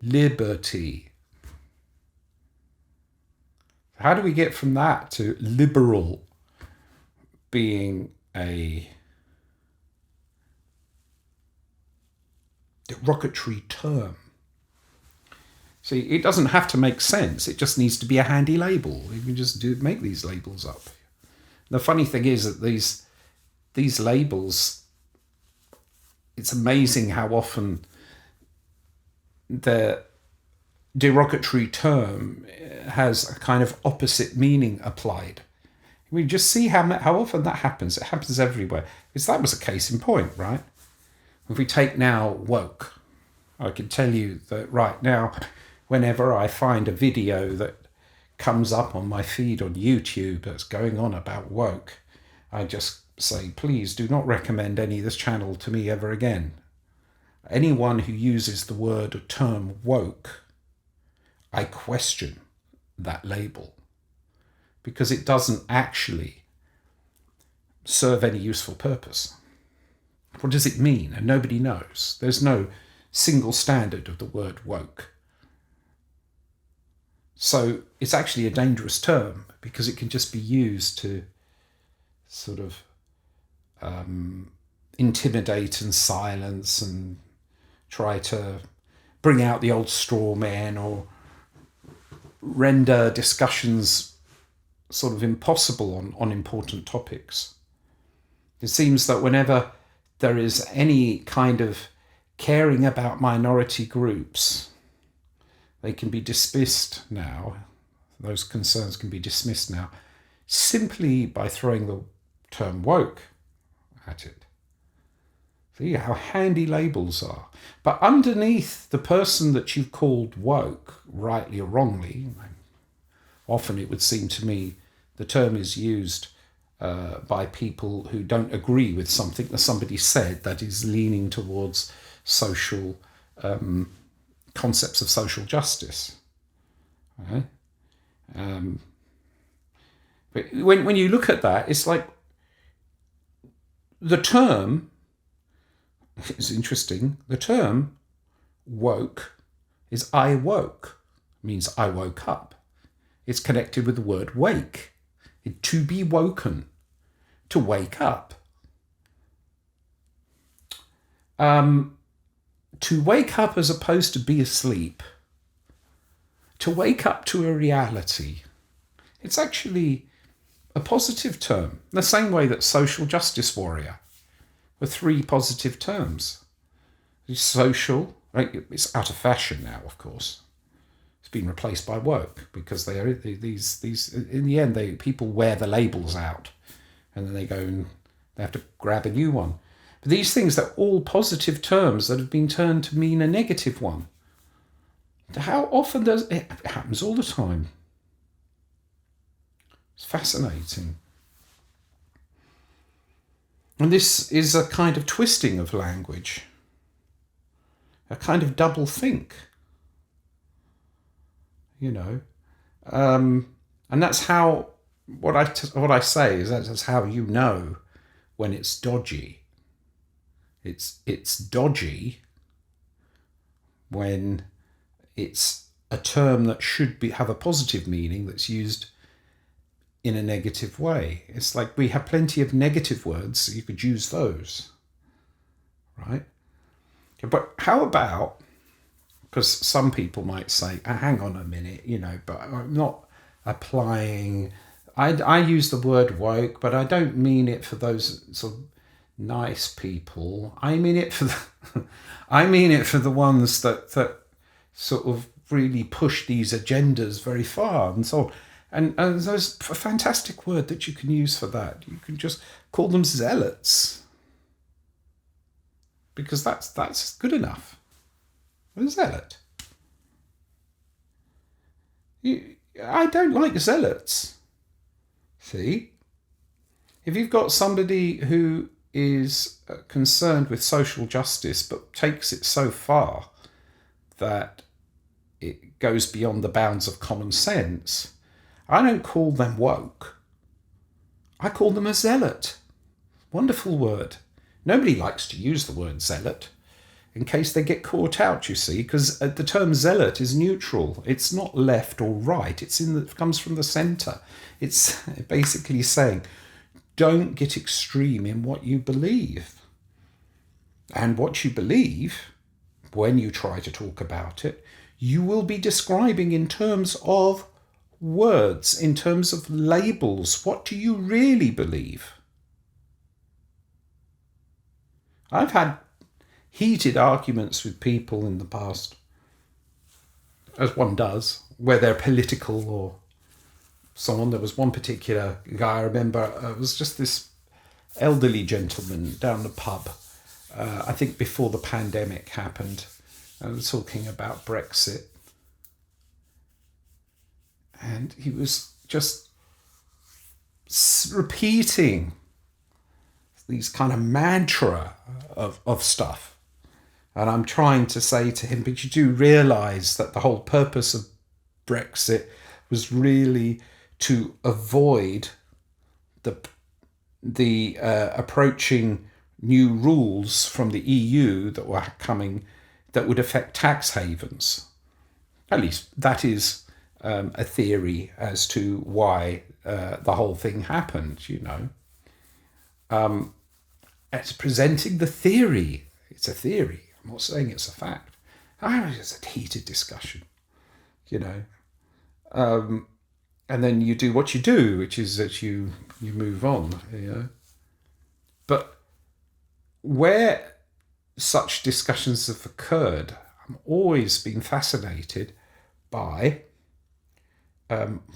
liberty. How do we get from that to liberal being a derogatory term? See, it doesn't have to make sense. It just needs to be a handy label. You can just make these labels up. The funny thing is that these labels, it's amazing how often the derogatory term has a kind of opposite meaning applied. We just see how often that happens. It happens everywhere. Because that was a case in point, right? If we take now woke, I can tell you that right now, whenever I find a video that comes up on my feed on YouTube that's going on about woke, I just say, please do not recommend any of this channel to me ever again. Anyone who uses the word or term woke, I question that label because it doesn't actually serve any useful purpose. What does it mean? And nobody knows. There's no single standard of the word woke. So it's actually a dangerous term because it can just be used to sort of intimidate and silence and try to bring out the old straw man or render discussions sort of impossible on important topics. It seems that whenever there is any kind of caring about minority groups, they can be dismissed now. Those concerns can be dismissed now simply by throwing the term woke at it. See how handy labels are. But underneath the person that you've called woke, rightly or wrongly, often it would seem to me the term is used by people who don't agree with something that somebody said that is leaning towards social concepts of social justice. Right? But when you look at that, it's like the term, it's interesting, the term woke is I woke, means I woke up. It's connected with the word wake, to be woken, to wake up. To wake up as opposed to be asleep, to wake up to a reality, it's actually a positive term, the same way that social justice warrior were three positive terms. Social, right? It's out of fashion now, of course. It's been replaced by woke because they are these in the end people wear the labels out and then they go and they have to grab a new one. But these things, they're all positive terms that have been turned to mean a negative one. How often does it happens all the time? It's fascinating. And this is a kind of twisting of language, a kind of double think, you know. And that's how, what I say is that's how you know when it's dodgy. It's dodgy when it's a term that should have a positive meaning that's used in a negative way. It's like we have plenty of negative words, so you could use those, right? But how about, because some people might say, hang on a minute, you know, but I'm not applying, I use the word woke, but I don't mean it for those sort of nice people. I mean it for the ones that sort of really push these agendas very far and so on. And there's a fantastic word that you can use for that. You can just call them zealots, because that's good enough. A zealot. I don't like zealots. See, if you've got somebody who is concerned with social justice but takes it so far that it goes beyond the bounds of common sense, I don't call them woke. I call them a zealot. Wonderful word. Nobody likes to use the word zealot. in case they get caught out, you see, because the term zealot is neutral. It's not left or right. It comes from the centre. It's basically saying, don't get extreme in what you believe. And what you believe, when you try to talk about it, you will be describing in terms of words, in terms of labels. What do you really believe? I've had heated arguments with people in the past, as one does, where they're political or so on. There was one particular guy I remember, it was just this elderly gentleman down the pub, I think before the pandemic happened. I was talking about Brexit. And he was just repeating these kind of mantra of stuff. And I'm trying to say to him, but you do realise that the whole purpose of Brexit was really to avoid the approaching new rules from the EU that were coming that would affect tax havens. At least that is a theory as to why the whole thing happened, you know. It's presenting the theory. It's a theory. I'm not saying it's a fact. It's a heated discussion, you know. And then you do what you do, which is that you move on, you know. But where such discussions have occurred, I've always been fascinated by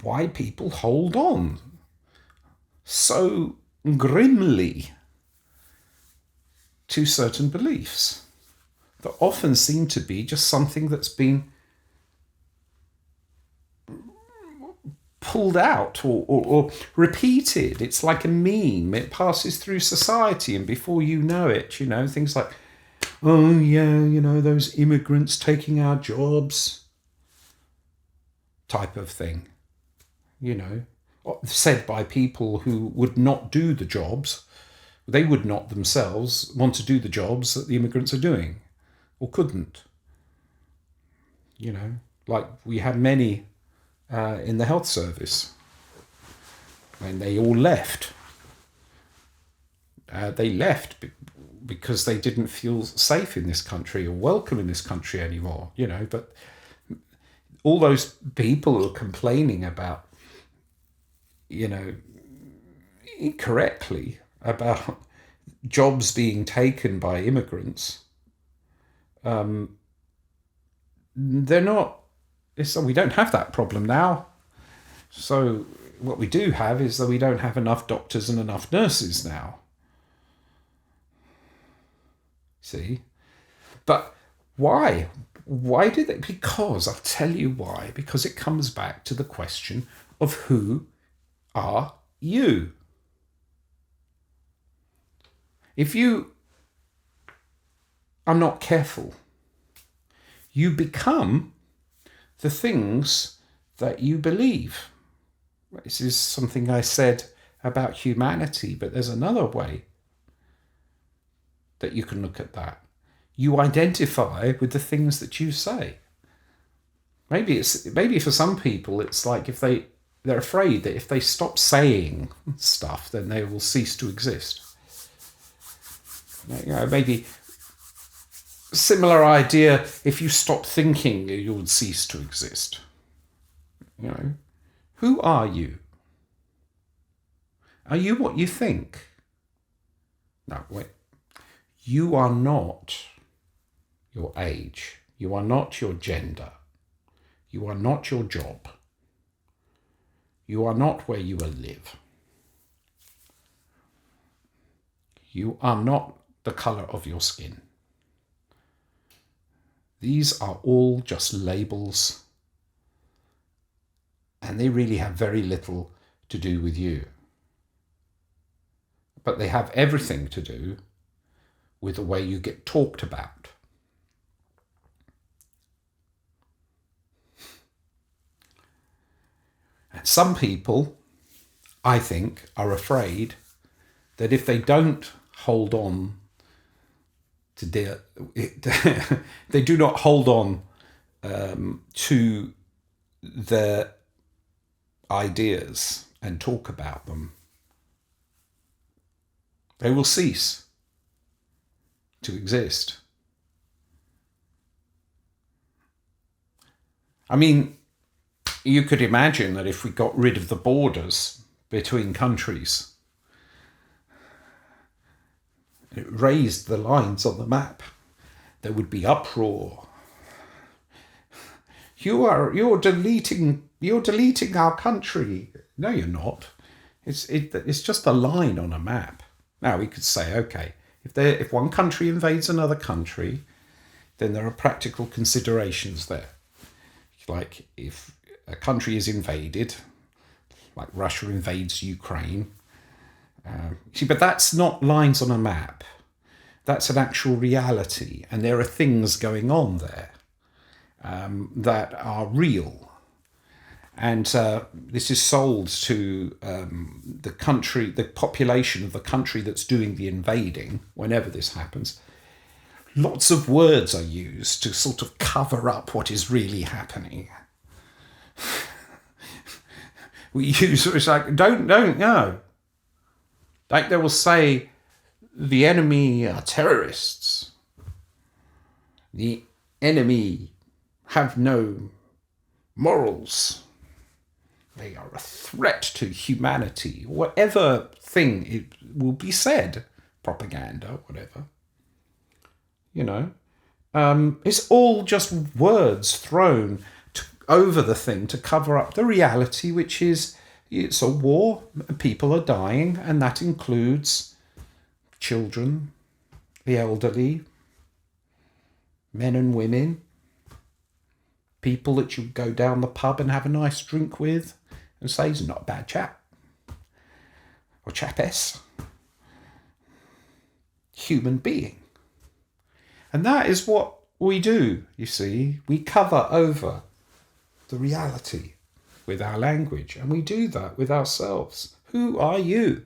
why people hold on so grimly to certain beliefs that often seem to be just something that's been pulled out or repeated. It's like a meme. It passes through society, and before you know it, you know, things like, oh yeah, you know, those immigrants taking our jobs type of thing, you know, said by people who would not do the jobs. They would not themselves want to do the jobs that the immigrants are doing, or couldn't. You know, like we had many in the health service when they all left. They left because they didn't feel safe in this country or welcome in this country anymore, you know. But all those people who are complaining about, you know, incorrectly about jobs being taken by immigrants, they're not. So we don't have that problem now. So what we do have is that we don't have enough doctors and enough nurses now. See? But why? Why did they? Because I'll tell you why. Because it comes back to the question of who are you? If you are not careful, you become the things that you believe. This is something I said about humanity, but there's another way that you can look at that. You identify with the things that you say. Maybe for some people it's like if they're afraid that if they stop saying stuff, then they will cease to exist. You know, maybe similar idea, if you stop thinking, you would cease to exist. You know, who are you? Are you what you think? No, wait. You are not your age. You are not your gender. You are not your job. You are not where you will live. You are not the colour of your skin. These are all just labels, and they really have very little to do with you. But they have everything to do with the way you get talked about. And some people, I think, are afraid that if they don't hold on to they do not hold on to their ideas and talk about them. They will cease to exist. I mean, you could imagine that if we got rid of the borders between countries, it raised the lines on the map, there would be uproar. You're deleting our country. No, you're not. It's just a line on a map. Now we could say, okay, if one country invades another country, then there are practical considerations there. Like if a country is invaded, like Russia invades Ukraine. But that's not lines on a map. That's an actual reality, and there are things going on there that are real. And this is sold to the population of the country that's doing the invading, whenever this happens. Lots of words are used to sort of cover up what is really happening. It's like, don't know. Like they will say, the enemy are terrorists. The enemy have no morals. They are a threat to humanity. Whatever thing it will be said, propaganda, whatever. It's all just words thrown over the thing to cover up the reality, which is it's a war, people are dying, and that includes children, the elderly, men and women, people that you go down the pub and have a nice drink with and say he's not a bad chap or chapess. Human being. And that is what we do, you see. We cover over the reality with our language, and we do that with ourselves. Who are you?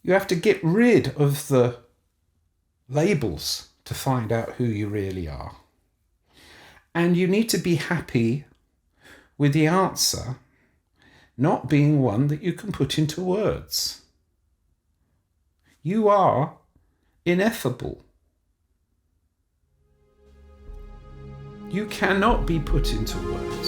You have to get rid of the labels to find out who you really are. And you need to be happy with the answer not being one that you can put into words. You are ineffable. You cannot be put into words.